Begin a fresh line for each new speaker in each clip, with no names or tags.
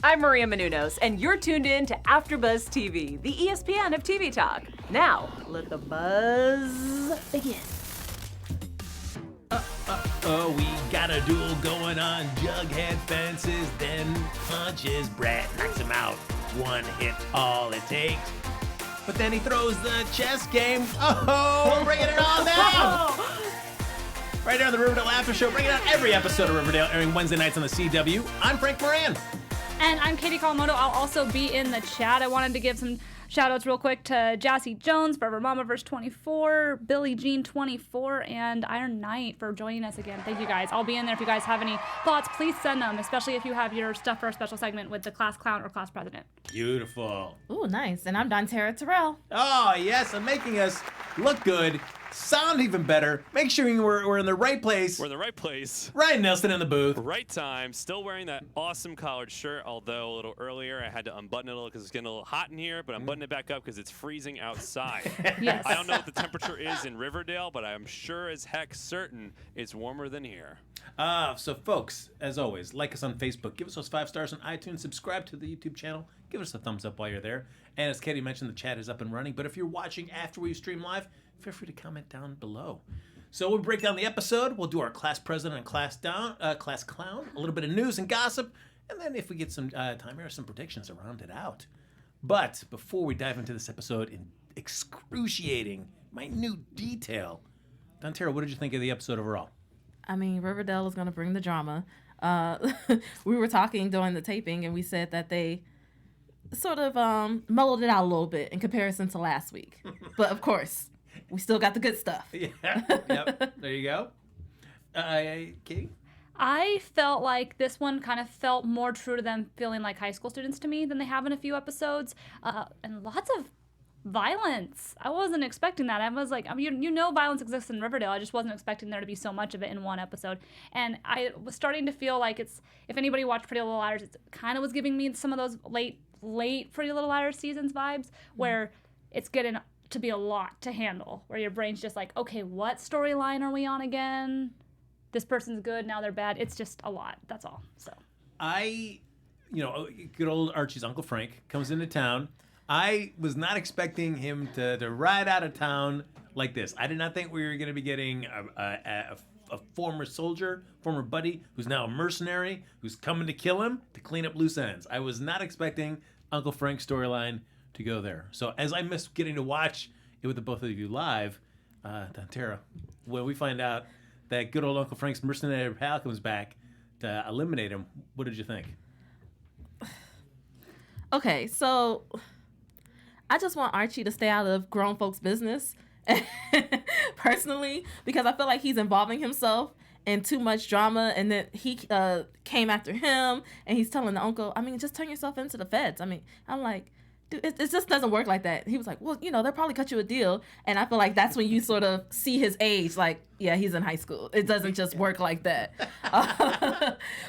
I'm Maria Menounos, and you're tuned in to AfterBuzz TV, the ESPN of TV talk. Now, let the buzz begin.
We got a duel going on. Jughead fences, then punches. Brat knocks him out. One hit, all it takes. But then he throws the chess game. Oh, we're bringing it all down. Right here on the Riverdale After Show, bringing out every episode of Riverdale, airing Wednesday nights on the CW. I'm Frank Moran.
And I'm Katie Kawamoto. I'll also be in the chat. I wanted to give some shout-outs real quick to Jassy Jones, Forever Mamaverse 24, Billie Jean 24, and Iron Knight for joining us again. Thank you guys. I'll be in there if you guys have any thoughts. Please send them, especially if you have your stuff for a special segment with the class clown or class president.
Beautiful.
Ooh, nice. And I'm Dontera Terrell.
Oh, yes, and making us look good, sound even better. Make sure we're in the right place.
We're in the right place.
Ryan Nelson in the booth.
Right time. Still wearing that awesome collared shirt, although a little earlier I had to unbutton it a little because it's getting a little hot in here, but I'm buttoning it back up because it's freezing outside.
Yes.
I don't know what the temperature is in Riverdale, but I'm sure as heck certain it's warmer than here.
So folks, as always, like us on Facebook, give us those 5 stars on iTunes, subscribe to the YouTube channel, give us a thumbs up while you're there. And as Katie mentioned, the chat is up and running, but if you're watching after we stream live, feel free to comment down below. So we'll break down the episode, we'll do our class president and class clown, a little bit of news and gossip, and then if we get some time here, some predictions to round it out. But before we dive into this episode in excruciating, minute detail, Dontera, what did you think of the episode overall?
I mean, Riverdale is going to bring the drama. We were talking during the taping, and we said that they sort of mellowed it out a little bit in comparison to last week. But, of course, we still got the good stuff.
Yeah, yep, there you go. Katie?
I felt like this one kind of felt more true to them feeling like high school students to me than they have in a few episodes. And lots of violence. I wasn't expecting that. I was like, I mean, you know violence exists in Riverdale. I just wasn't expecting there to be so much of it in one episode. And I was starting to feel like it's, if anybody watched Pretty Little Liars, it kind of was giving me some of those late Pretty Little Liars seasons vibes where it's getting to be a lot to handle, where your brain's just like, okay, what storyline are we on again? This person's good, now they're bad. It's just a lot. That's all. So
good old Archie's Uncle Frank comes into town. I was not expecting him to ride out of town like this. I did not think we were going to be getting a former soldier, former buddy, who's now a mercenary, who's coming to kill him to clean up loose ends. I was not expecting Uncle Frank's storyline to go there. So as I missed getting to watch it with the both of you live, Dontera, when we find out that good old Uncle Frank's mercenary pal comes back to eliminate him, what did you think?
Okay, so I just want Archie to stay out of grown folks' business, personally, because I feel like he's involving himself in too much drama, and then he came after him, and he's telling the uncle, I mean, just turn yourself into the feds. I mean, I'm like, dude, it just doesn't work like that. He was like, well, they'll probably cut you a deal, and I feel like that's when you sort of see his age, like, yeah, he's in high school. It doesn't just work like that.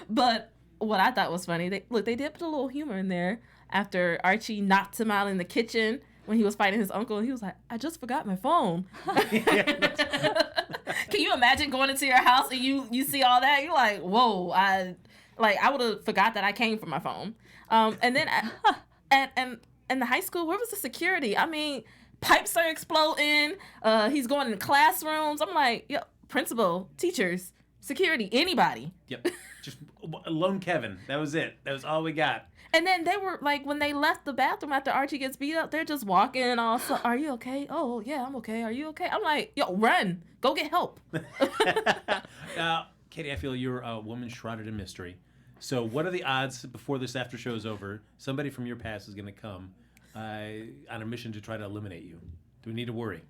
But what I thought was funny, they did put a little humor in there after Archie knocked him out in the kitchen when he was fighting his uncle, and he was like, I just forgot my phone. Can you imagine going into your house and you see all that? You're like, whoa, I would have forgot that I came for my phone. And then and the high school, where was the security? I mean, pipes are exploding. He's going in classrooms. I'm like, yo, principal, teachers, security, anybody.
Yep. Just lone Keven. That was it. That was all we got.
And then they were like, when they left the bathroom after Archie gets beat up, they're just walking all, so, are you okay? Oh, yeah, I'm okay. Are you okay? I'm like, yo, run. Go get help.
Now, Katie, I feel you're a woman shrouded in mystery. So what are the odds before this after show is over, somebody from your past is going to come on a mission to try to eliminate you? Do we need to worry?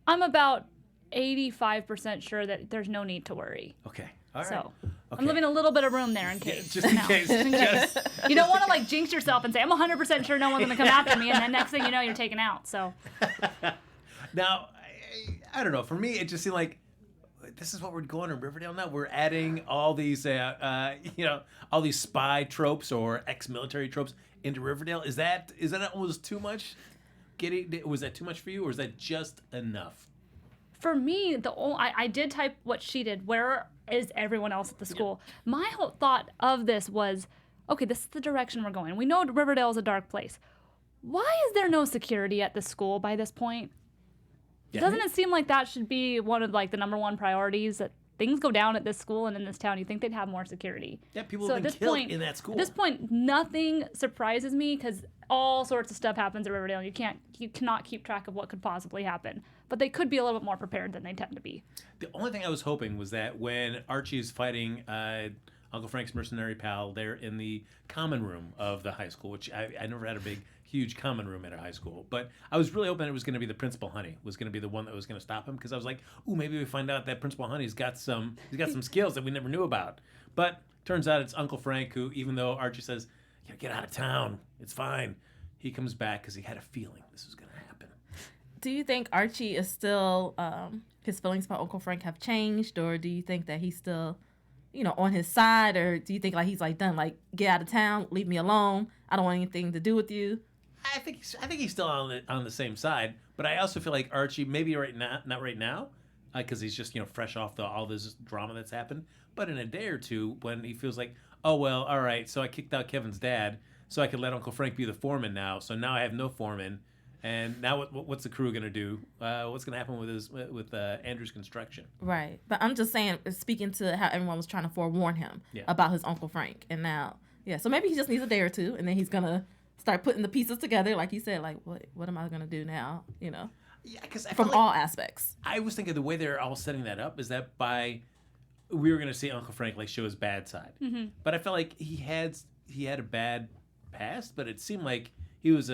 I'm about 85% sure that there's no need to worry.
Okay. All right.
So
okay.
I'm leaving a little bit of room there in case.
Just in case.
You don't want to jinx yourself and say, I'm 100% sure no one's going to come after me, and then next thing you know, you're taken out. So
Now, I don't know. For me, it just seemed like this is what we're going to Riverdale now. We're adding all these, all these spy tropes or ex-military tropes into Riverdale. Is that almost too much? Was that too much for you, or is that just enough?
For me, I did type what she did. Where is everyone else at the school? My whole thought of this was, okay, this is the direction we're going. We know Riverdale is a dark place. Why is there no security at the school by this point?
Yeah.
Doesn't it seem like that should be one of like the number one priorities, that things go down at this school and in this town? You think they'd have more security?
Yeah, people have been killed in that school.
At this point, nothing surprises me because all sorts of stuff happens at Riverdale. You cannot keep track of what could possibly happen. But they could be a little bit more prepared than they tend to be.
The only thing I was hoping was that when Archie is fighting Uncle Frank's mercenary pal, they're in the common room of the high school, which I never had a big, huge common room at a high school. But I was really hoping it was going to be the Principal Honey was going to be the one that was going to stop him, because I was like, ooh, maybe we find out that Principal Honey's got some skills that we never knew about. But turns out it's Uncle Frank who, even though Archie says, you know, get out of town, it's fine, he comes back because he had a feeling this was going to happen.
Do you think Archie is still, his feelings about Uncle Frank have changed, or do you think that he's still, you know, on his side, or do you think like he's like done, like, get out of town, leave me alone, I don't want anything to do with you?
I think he's still on the same side, but I also feel like Archie, maybe not right now, because he's just, you know, fresh off all this drama that's happened, but in a day or two when he feels like, oh well, all right, so I kicked out Kevin's dad, so I could let Uncle Frank be the foreman now, so now I have no foreman. And now what's the crew gonna do? What's gonna happen with Andrew's construction?
Right, but I'm just saying, speaking to how everyone was trying to forewarn him about his Uncle Frank, and now, so maybe he just needs a day or two, and then he's gonna start putting the pieces together, like you said, like what am I gonna do now? You know,
because
from all aspects.
I was thinking the way they're all setting that up is that we were gonna see Uncle Frank like show his bad side, but I felt like he had a bad past, but it seemed like he was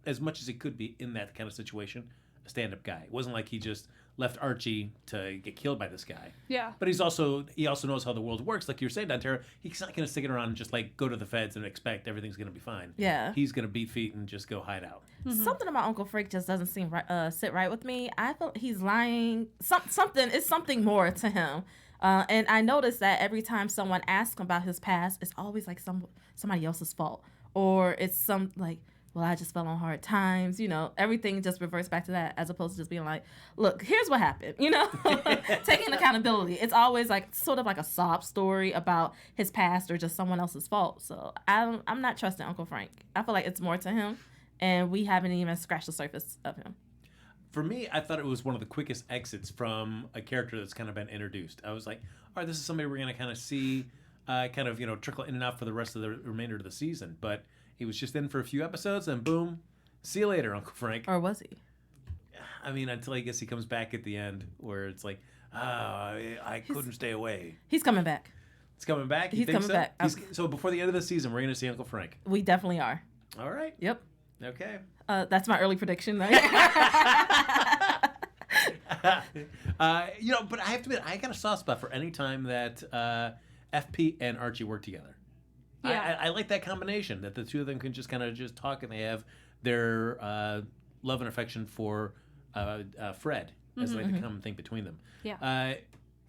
as much as he could be in that kind of situation, a stand-up guy. It wasn't like he just left Archie to get killed by this guy.
Yeah.
But he also knows how the world works. Like you were saying, Dantera, he's not going to stick it around and just like go to the feds and expect everything's going to be fine.
Yeah.
He's going to beat feet and just go hide out.
Something about Uncle Frank just doesn't seem right, sit right with me. I feel he's lying. Something more to him. And I noticed that every time someone asks him about his past, it's always like somebody else's fault, or it's some like, well, I just fell on hard times, you know, everything just reverts back to that, as opposed to just being like, look, here's what happened, you know, taking accountability. It's always like sort of like a sob story about his past or just someone else's fault. So I'm not trusting Uncle Frank. I feel like it's more to him, and we haven't even scratched the surface of him.
For me, I thought it was one of the quickest exits from a character that's kind of been introduced. I was like, all right, this is somebody we're going to kind of see kind of, you know, trickle in and out for the rest of the remainder of the season. But he was just in for a few episodes, and boom, see you later, Uncle Frank.
Or was he?
I mean, until I guess he comes back at the end, where it's like, I couldn't stay away.
He's coming back.
It's coming back?
He's coming back.
So before the end of the season, we're going to see Uncle Frank.
We definitely are.
All right.
Yep.
Okay.
That's my early prediction.
You know, but I have to admit, I got a soft spot for any time that FP and Archie work together.
Yeah.
I like that combination, that the two of them can just kind of just talk, and they have their love and affection for Fred as like the common thing between them.
Yeah.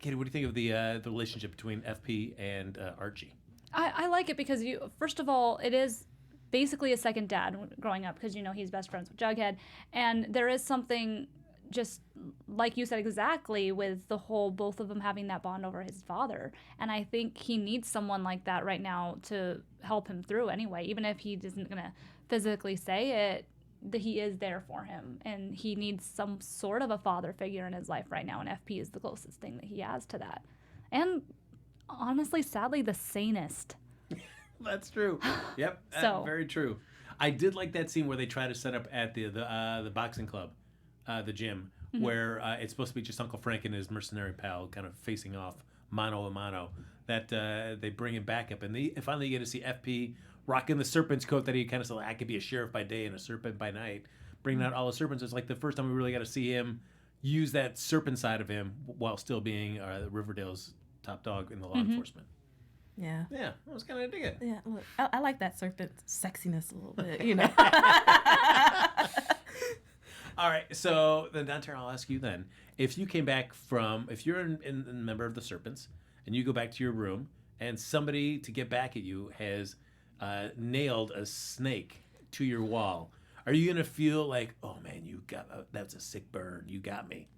Katie, what do you think of the relationship between FP and Archie?
I like it because first of all, it is basically a second dad growing up, because, you know, he's best friends with Jughead, and there is something just like you said exactly with the whole both of them having that bond over his father, and I think he needs someone like that right now to help him through anyway, even if he isn't gonna physically say it, that he is there for him, and he needs some sort of a father figure in his life right now, and FP is the closest thing that he has to that, and honestly, sadly, the sanest.
That's true. Yep, very true. I did like that scene where they try to set up at the boxing club, the gym, where it's supposed to be just Uncle Frank and his mercenary pal kind of facing off mano a mano. That they bring him back up, and they finally get to see FP rocking the serpent's coat that he kind of said, like, I could be a sheriff by day and a serpent by night, bringing out all the serpents. It's like the first time we really got to see him use that serpent side of him while still being Riverdale's top dog in the law enforcement.
Yeah.
Yeah, I was kind of dig it.
Yeah, look, I like that serpent sexiness a little bit, you know.
All right, so then, Dante, I'll ask you then. If you came back if you're a member of the Serpents, and you go back to your room, and somebody to get back at you has nailed a snake to your wall, are you going to feel like, oh man, that's a sick burn, you got me?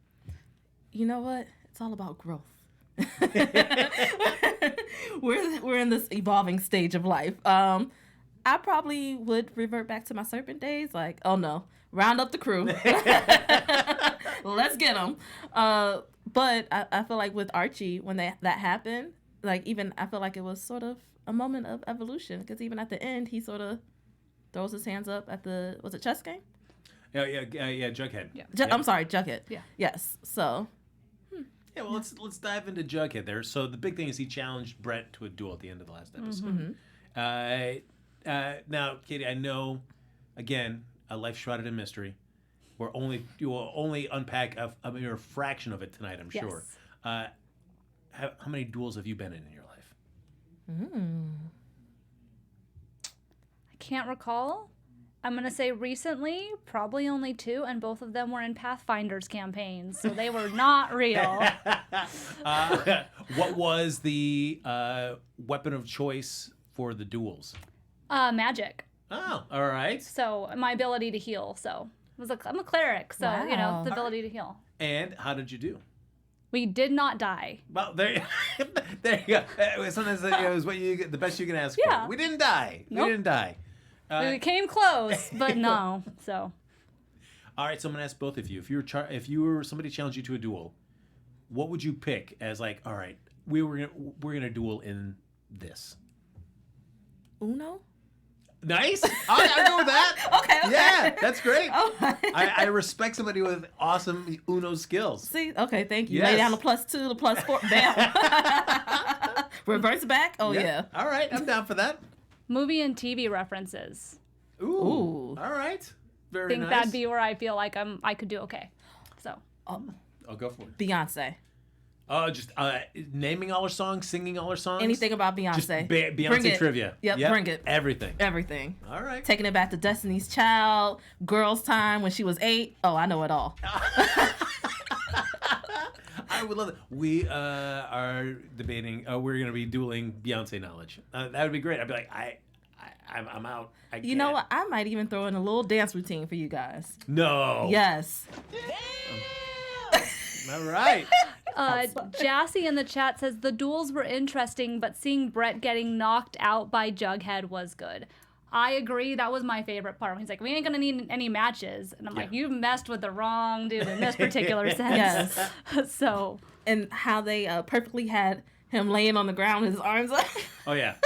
You know what? It's all about growth. we're in this evolving stage of life. I probably would revert back to my serpent days. Like, oh no, round up the crew. Let's get them. But I feel like with Archie, when that happened, like even I feel like it was sort of a moment of evolution, because even at the end, he sort of throws his hands up at the, was it chess game?
Yeah, Jughead.
Yeah.
I'm sorry, Jughead.
Yeah.
Yes. So.
Yeah, well, let's dive into Jughead there. So the big thing is he challenged Brett to a duel at the end of the last episode. Now, Katie, I know, again, a life shrouded in mystery. You will only unpack a mere fraction of it tonight, I'm sure. How many duels have you been in your life?
I can't recall. I'm going to say recently, probably only 2, and both of them were in Pathfinder's campaigns, so they were not real.
What was the weapon of choice for the duels?
Magic.
Oh, all right.
So my ability to heal. So I'm a cleric, so
Wow.
the ability to heal.
And how did you do?
We did not die.
Well, there you go. Sometimes it was what you get, the best you can ask
Yeah.
for. We didn't die.
Nope.
We didn't die.
We came close, but no. So
All right, so I'm gonna ask both of you. If you were somebody challenged you to a duel, what would you pick as like? All right, we're gonna duel in this.
Uno?
Nice. I'll go with that.
Okay.
Yeah, that's great.
Oh.
I respect somebody with awesome Uno skills.
See, okay, thank you.
Yes.
Lay down the +2, the +4. Bam. Reverse back. Oh yeah.
All right, I'm down for that.
movie and TV references.
Ooh. All right. Very
I think
nice.
that'd be where I feel like I could do okay. So
I'll go for it.
Beyonce.
Just naming all her songs, singing all her songs.
Anything about Beyonce.
Just
Bring
Beyonce
it.
trivia.
Yep, bring it.
Everything.
Everything.
All right.
Taking it back to Destiny's Child, Girls' Time when she was 8. Oh, I know it all.
I would love it. We are debating. We're going to be dueling Beyonce knowledge. That would be great. I'd be like, I'm out. I
You know what? I might even throw in a little dance routine for you guys.
No.
Yes.
All right.
Jassy in the chat says the duels were interesting, but seeing Brett getting knocked out by Jughead was good. I agree. That was my favorite part. He's like, we ain't gonna need any matches, and I'm like, you've messed with the wrong dude in this particular sense.
Yes.
So.
And how they perfectly had him laying on the ground with his arms up.
Oh yeah.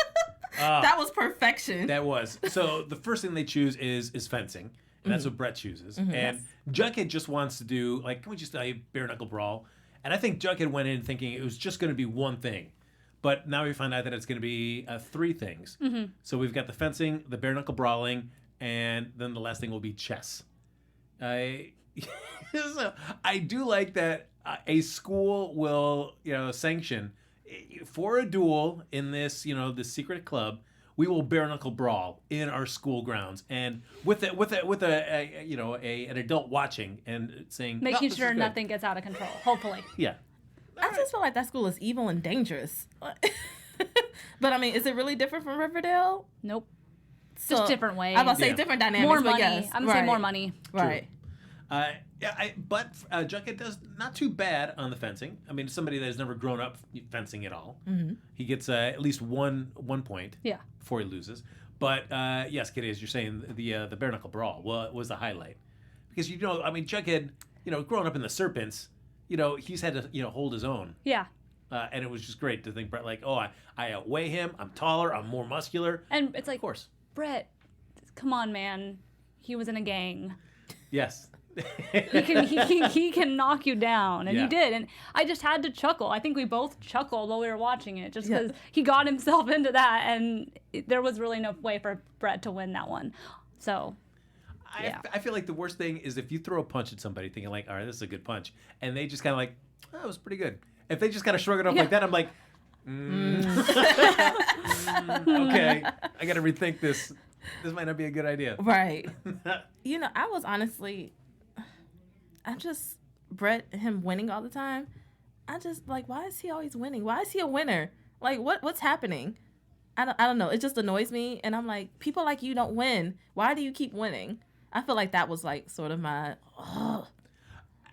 That was perfection.
That was. So the first thing they choose is fencing. And that's what Brett chooses. And Jughead just wants to do, like, can we just say Bare-Knuckle Brawl? And I think Jughead went in thinking it was just going to be one thing. But now we find out that it's going to be 3 things. So we've got the fencing, the Bare-Knuckle Brawling, and then the last thing will be chess. So I do like that a school will, sanction for a duel in this, this secret club. We will bare-knuckle brawl in our school grounds, and with an adult watching and saying,
Making
"No, this
sure
is good."
nothing gets out of control, hopefully.
Yeah.
I just feel like that school is evil and dangerous. But I mean, is it really different from Riverdale?
Nope.
So,
Just different ways.
I was about to say
Yeah.
different dynamics.
More
but
money.
yes,
I'm gonna say more money.
Right.
But Jughead does not too bad on the fencing. I mean, somebody that has never grown up fencing at all. He gets at least one point
Yeah.
before he loses. But yes, Kitty, as you're saying, the bare-knuckle brawl was the highlight. Because, Jughead, growing up in the Serpents, he's had to, hold his own.
Yeah.
And it was just great to think, Brett, like, oh, I outweigh him. I'm taller. I'm more muscular.
And it's like,
Of course.
Brett, come on, man. He was in a gang.
Yes.
He can knock you down, and
Yeah.
he did. And I just had to chuckle. I think we both chuckled while we were watching it, just
Yeah.
because he got himself into that, and there was really no way for Brett to win that one. So, yeah.
I feel like the worst thing is if you throw a punch at somebody thinking like, all right, this is a good punch, and they just kind of like, oh, that was pretty good. If they just kind of shrug it off like that, I'm like, okay, I got to rethink this. This might not be a good idea.
Right. I was honestly, Brett, him winning all the time. I just like, why is he always winning? Why is he a winner? Like, what's happening? I don't know. It just annoys me. And I'm like, people like you don't win. Why do you keep winning? I feel like that was like sort of my,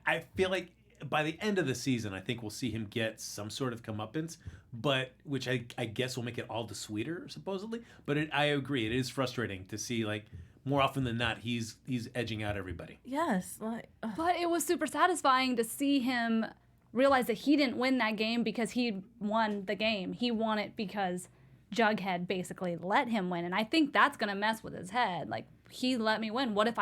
I feel like by the end of the season, I think we'll see him get some sort of comeuppance, but which I guess will make it all the sweeter, supposedly. But I agree, it is frustrating to see, like, more often than not, he's edging out everybody.
Yes, like.
But it was super satisfying to see him realize that he didn't win that game because he won the game. He won it because Jughead basically let him win. And I think that's going to mess with his head. Like, he let me win. What if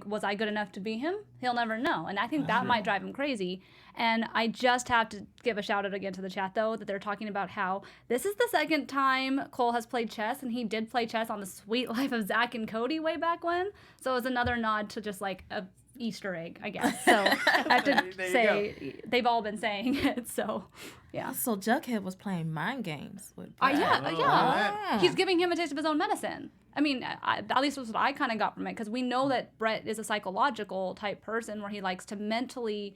was I good enough to beat him? He'll never know. And I think that might drive him crazy. And I just have to give a shout out again to the chat, though, that they're talking about how this is the second time Cole has played chess, and he did play chess on The Sweet Life of Zach and Cody way back when. So it was another nod to just like a Easter egg, I guess. So I have to say, they've all been saying it. So, yeah.
So Jughead was playing mind games with Brett.
Yeah. He's giving him a taste of his own medicine. I mean, at least that's what I kind of got from it, because we know that Brett is a psychological type person where he likes to mentally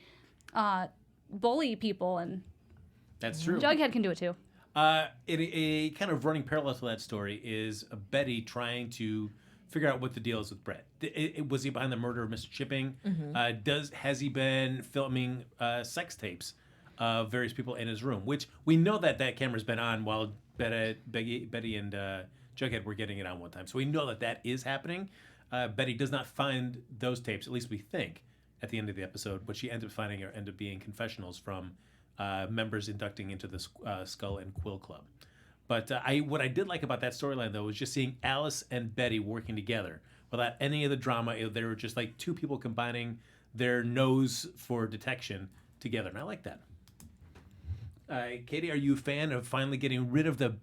bully people, and
That's true.
Jughead can do it too.
A kind of running parallel to that story is Betty trying to figure out what the deal is with Brett. Was he behind the murder of Mr. Chipping? Has he been filming sex tapes of various people in his room? Which we know that camera's been on while Betty and Jughead were getting it on one time. So we know that is happening. Betty does not find those tapes, at least we think, at the end of the episode. What she ends up finding end up being confessionals from members inducting into the Skull and Quill Club. But what I did like about that storyline, though, was just seeing Alice and Betty working together without any of the drama. They were just like two people combining their nose for detection together, and I like that. Katie, are you a fan of finally getting rid of the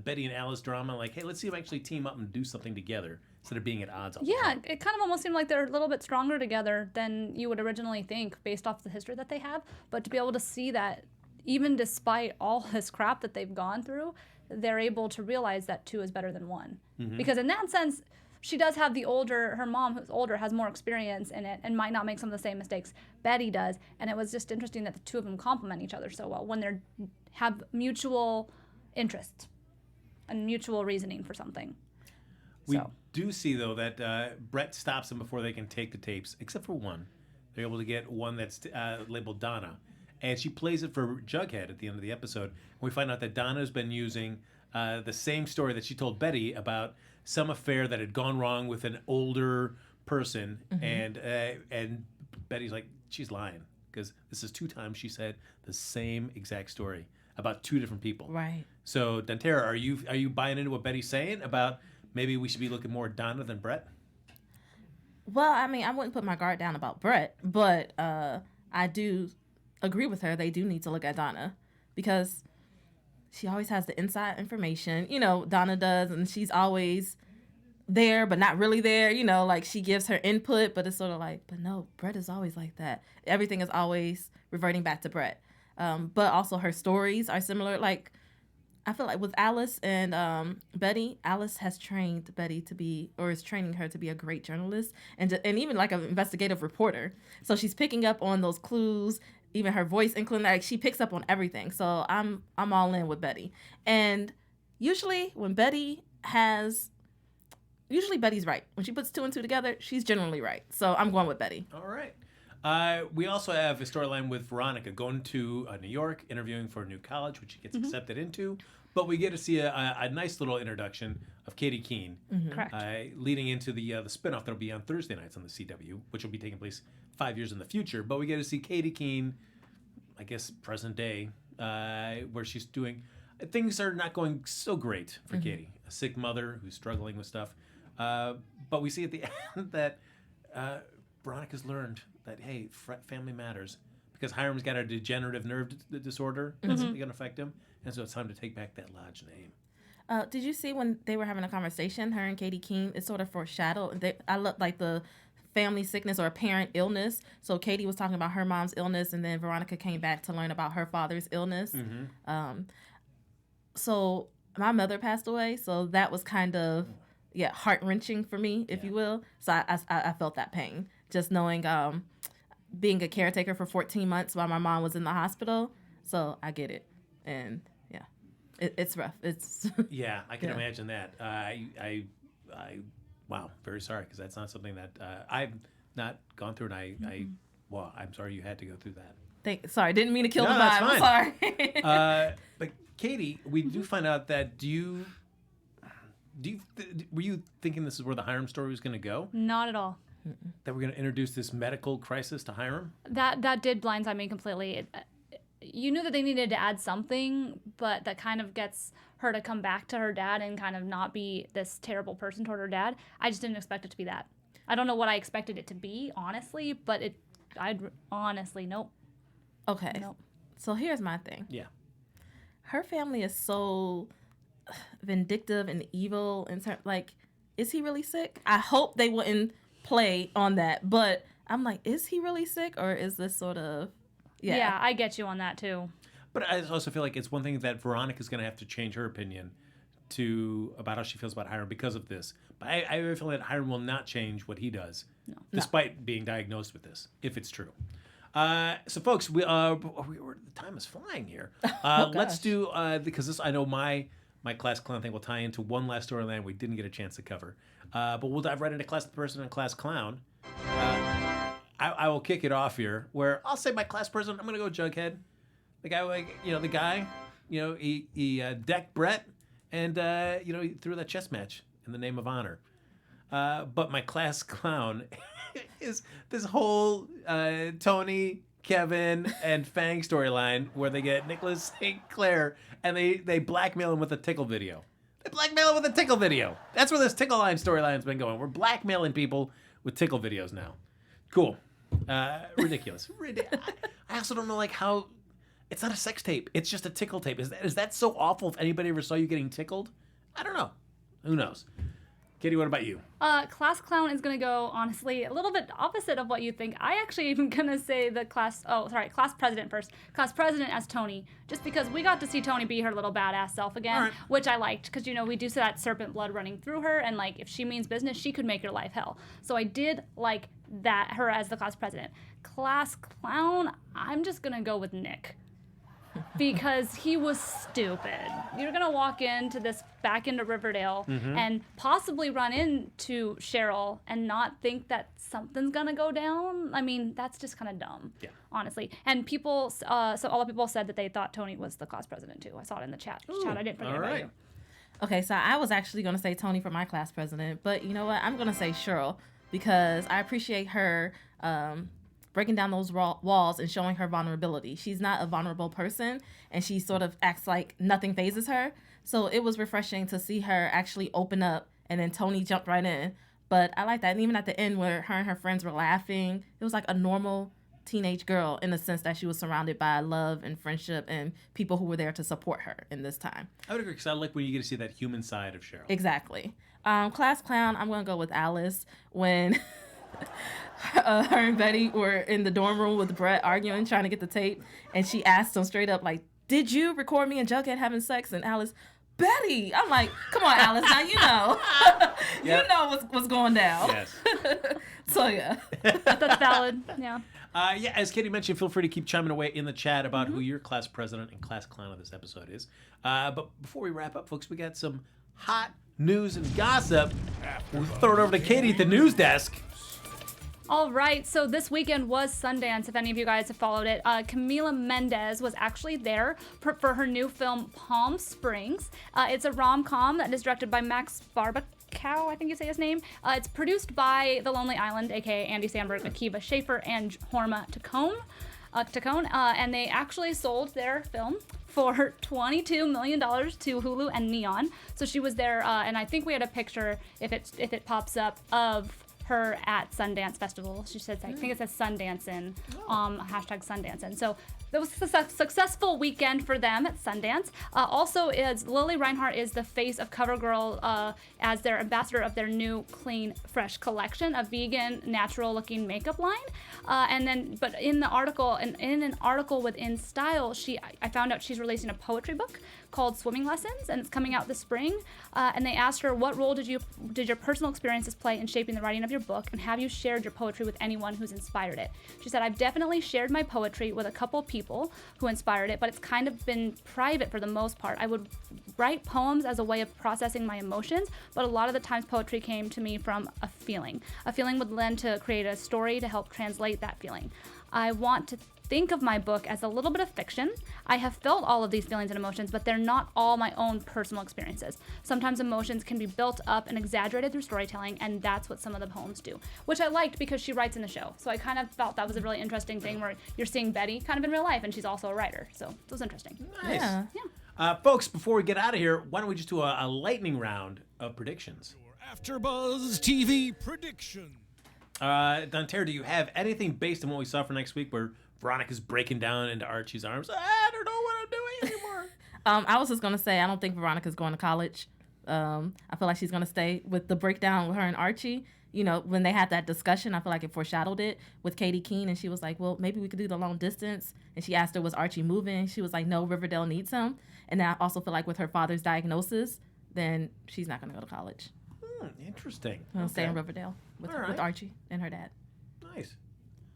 Betty and Alice drama? Like, hey, let's see them actually team up and do something together instead of being at odds all the time.
It kind of almost seemed like they're a little bit stronger together than you would originally think based off the history that they have. But to be able to see that even despite all this crap that they've gone through, they're able to realize that two is better than one. Because in that sense, she does have her mom who's older has more experience in it and might not make some of the same mistakes Betty does. And it was just interesting that the two of them complement each other so well when they have mutual interest and mutual reasoning for something.
We do see, though, that Brett stops them before they can take the tapes, except for one. They're able to get one that's labeled Donna. And she plays it for Jughead at the end of the episode. And we find out that Donna's been using the same story that she told Betty about some affair that had gone wrong with an older person. And Betty's like, she's lying. Because this is 2 times she said the same exact story about 2 different people.
Right.
So, Dantera, are you buying into what Betty's saying about maybe we should be looking more at Donna than Brett?
Well, I mean, I wouldn't put my guard down about Brett, but I do agree with her. They do need to look at Donna because she always has the inside information. You know, Donna does, and she's always there, but not really there. You know, like she gives her input, but it's sort of like, but no, Brett is always like that. Everything is always reverting back to Brett. But also her stories are similar. Like, I feel like with Alice and Betty, Alice has trained Betty to be, or is training her to be a great journalist and even like an investigative reporter. So she's picking up on those clues, even her voice including, like she picks up on everything. So I'm all in with Betty. And usually Betty's right. When she puts 2 and 2 together, she's generally right. So I'm going with Betty.
All right. We also have a storyline with Veronica going to New York, interviewing for a new college, which she gets accepted into. But we get to see a nice little introduction of Katie Keene,
Correct.
leading into the spinoff that'll be on Thursday nights on the CW, which will be taking place 5 years in the future. But we get to see Katie Keene, I guess present day, where she's doing things are not going so great for Katie, a sick mother who's struggling with stuff. But we see at the end that Veronica's learned that, hey, family matters, because Hiram's got a degenerative nerve disorder that's going to affect him, and so it's time to take back that lodge name.
Did you see when they were having a conversation, her and Katie Keene, it sort of foreshadowed, I look like the family sickness or apparent illness. So Katie was talking about her mom's illness, and then Veronica came back to learn about her father's illness. So my mother passed away, so that was kind of, heart-wrenching for me, if you will. So I felt that pain, just knowing being a caretaker for 14 months while my mom was in the hospital. So I get it. And it's rough. It's
Yeah, I can imagine that. Wow, very sorry, because that's not something that I've not gone through, and I Well, I'm sorry you had to go through that.
Sorry, didn't mean to kill the vibe.
That's
I'm
fine.
sorry.
But Katie, we do find out that were you thinking this is where the Hiram story was going to go?
Not at all.
That we're going to introduce this medical crisis to Hiram?
That did blindside me completely. You knew that they needed to add something, but that kind of gets her to come back to her dad and kind of not be this terrible person toward her dad. I just didn't expect it to be that. I don't know what I expected it to be, honestly, but nope.
Okay.
Nope.
So here's my thing.
Yeah.
Her family is so vindictive and evil. Is he really sick? I hope they wouldn't play on that, but I'm like, is he really sick, or is this sort of...
Yeah, I get you on that, too.
But I also feel like it's one thing that Veronica's going to have to change her opinion about how she feels about Hiram because of this. But I feel that Hiram will not change what he does, despite being diagnosed with this, if it's true. So, folks, the time is flying here. Let's do, because this, I know my class clown thing will tie into one last storyline we didn't get a chance to cover. But we'll dive right into class person and class clown. I will kick it off here, where I'll say my class person, I'm going to go Jughead. The guy, he decked Brett, and, he threw that chess match in the name of honor. But my class clown is this whole Tony, Kevin, and Fang storyline where they get Nicholas St. Clair and they blackmail him with a tickle video. They blackmail him with a tickle video. That's where this tickle line storyline's been going. We're blackmailing people with tickle videos now. Cool. Ridiculous. I also don't know how... It's not a sex tape. It's just a tickle tape. Is that so awful if anybody ever saw you getting tickled? I don't know. Who knows? Katie, what about you?
Class clown is going to go, honestly, a little bit opposite of what you think. I actually am going to say class president first. Class president as Tony, just because we got to see Tony be her little badass self again, right. Which I liked, because, we do see that serpent blood running through her, and, if she means business, she could make your life hell. So I did like her as the class president. Class clown, I'm just going to go with Nick. Because he was stupid. You're going to walk back into Riverdale and possibly run into Cheryl and not think that something's going to go down. I mean, that's just kind of dumb, honestly. And people, so all the people said that they thought Tony was the class president, too. I saw it in the chat. I didn't forget about you.
Okay, so I was actually going to say Tony for my class president, but you know what? I'm going to say Cheryl because I appreciate her breaking down those walls and showing her vulnerability. She's not a vulnerable person, and she sort of acts like nothing phases her. So it was refreshing to see her actually open up, and then Tony jumped right in. But I like that. And even at the end where her and her friends were laughing, it was like a normal teenage girl in the sense that she was surrounded by love and friendship and people who were there to support her in this time.
I would agree, because I like when you get to see that human side of Cheryl.
Exactly. Class clown, I'm going to go with Alice when... her and Betty were in the dorm room with Brett arguing, trying to get the tape, and she asked him straight up, did you record me and Jughead having sex? And Alice, Betty! I'm like, come on, Alice, now you know. You know what's going down.
Yes.
So, yeah.
That's valid, yeah.
As Katie mentioned, feel free to keep chiming away in the chat about who your class president and class clown of this episode is. But before we wrap up, folks, we got some hot news and gossip. We'll throw it over to Katie at the news desk.
All right, so this weekend was Sundance, if any of you guys have followed it. Camila Mendes was actually there for her new film, Palm Springs. It's a rom-com that is directed by Max Barbakow, I think you say his name. It's produced by The Lonely Island, a.k.a. Andy Samberg, Akiva Schaffer, and Horma Tacone. And they actually sold their film for $22 million to Hulu and Neon. So she was there, and I think we had a picture, if it pops up, of her at Sundance Festival. She says, I think it says Sundancin', hashtag Sundancin'. So it was a successful weekend for them at Sundance. Also, Lily Reinhart is the face of CoverGirl as their ambassador of their new Clean Fresh collection, a vegan, natural-looking makeup line. But in the article, in an article within Style, I found out she's releasing a poetry book called Swimming Lessons, and it's coming out this spring. And they asked her, what role did your personal experiences play in shaping the writing of your book, and have you shared your poetry with anyone who's inspired it? She said, I've definitely shared my poetry with a couple people who inspired it, but it's kind of been private for the most part. I would write poems as a way of processing my emotions, but a lot of the times poetry came to me from a feeling. A feeling would lend to create a story to help translate that feeling. I want to think of my book as a little bit of fiction. I have felt all of these feelings and emotions, but they're not all my own personal experiences. Sometimes emotions can be built up and exaggerated through storytelling, and that's what some of the poems do, which I liked because she writes in the show. So I kind of felt that was a really interesting thing where you're seeing Betty kind of in real life, and she's also a writer. So it was interesting.
Nice.
Yeah.
Folks, before we get out of here, why don't we just do a lightning round of predictions?
AfterBuzz TV prediction.
Donterra, do you have anything based on what we saw for next week where Veronica's breaking down into Archie's arms? I don't know what I'm doing anymore.
I was just gonna say I don't think Veronica's going to college. I feel like she's gonna stay with the breakdown with her and Archie. You know, when they had that discussion, I feel like it foreshadowed it with Katie Keene, and she was like, well, maybe we could do the long distance. And she asked her, was Archie moving? She was like, no, Riverdale needs him. And I also feel like with her father's diagnosis, then she's not gonna go to college.
Interesting.
She'll stay in Riverdale with Archie and her dad.
Nice.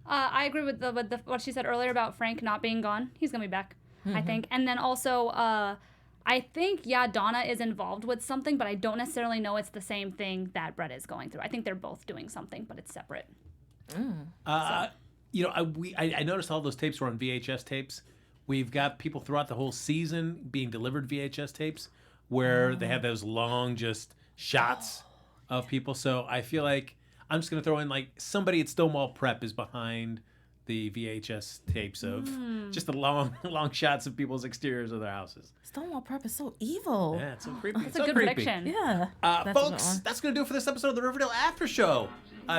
I agree with what she said earlier about Frank not being gone. He's gonna be back, I think. And then also, I think Donna is involved with something, but I don't necessarily know it's the same thing that Brett is going through. I think they're both doing something, but it's separate.
You know, I noticed all those tapes were on VHS tapes. We've got people throughout the whole season being delivered VHS tapes where they have those long just shots of people. So I feel like I'm just going to throw in like somebody at Stonewall Prep is behind the VHS tapes of just the long shots of people's exteriors of their houses.
Stonewall Prep is so evil.
Yeah, it's so creepy.
That's a good prediction.
Yeah.
Folks, that's going to do it for this episode of the Riverdale After Show.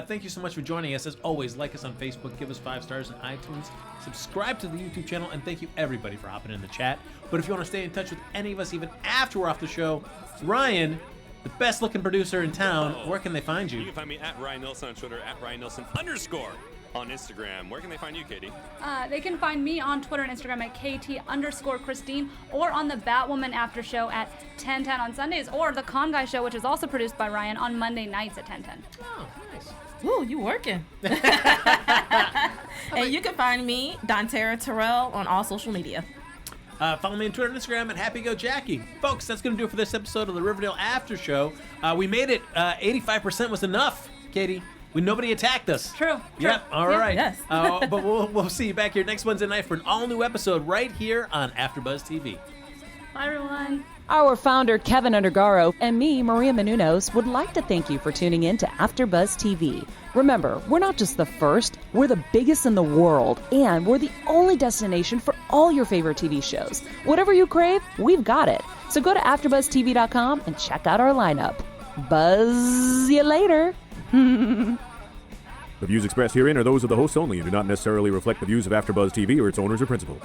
Thank you so much for joining us. As always, like us on Facebook, give us 5 stars on iTunes, subscribe to the YouTube channel, and thank you everybody for hopping in the chat. But if you want to stay in touch with any of us even after we're off the show, Ryan, the best looking producer in town, where can they find you?
You can find me at Ryan Nilsson on Twitter, at Ryan Nilsson _ on Instagram. Where can they find you, Katie?
They can find me on Twitter and Instagram at KT_Christine, or on the Batwoman After Show at 10:10 on Sundays, or the Con Guy Show, which is also produced by Ryan, on Monday nights at 10:10.
Oh, nice.
Ooh, you working. And you can find me, Donterra Terrell, on all social media.
Follow me on Twitter and Instagram at HappyGoJackie. Folks, that's going to do it for this episode of the Riverdale After Show. We made it. 85% was enough, Katie. Nobody attacked us.
True.
Yep. All right.
Yes.
But we'll see you back here next Wednesday night for an all-new episode right here on AfterBuzz TV.
Bye, everyone.
Our founder, Keven Undergaro, and me, Maria Menounos, would like to thank you for tuning in to AfterBuzz TV. Remember, we're not just the first, we're the biggest in the world, and we're the only destination for all your favorite TV shows. Whatever you crave, we've got it. So go to AfterBuzzTV.com and check out our lineup. Buzz you later.
The views expressed herein are those of the hosts only and do not necessarily reflect the views of AfterBuzz TV or its owners or principals.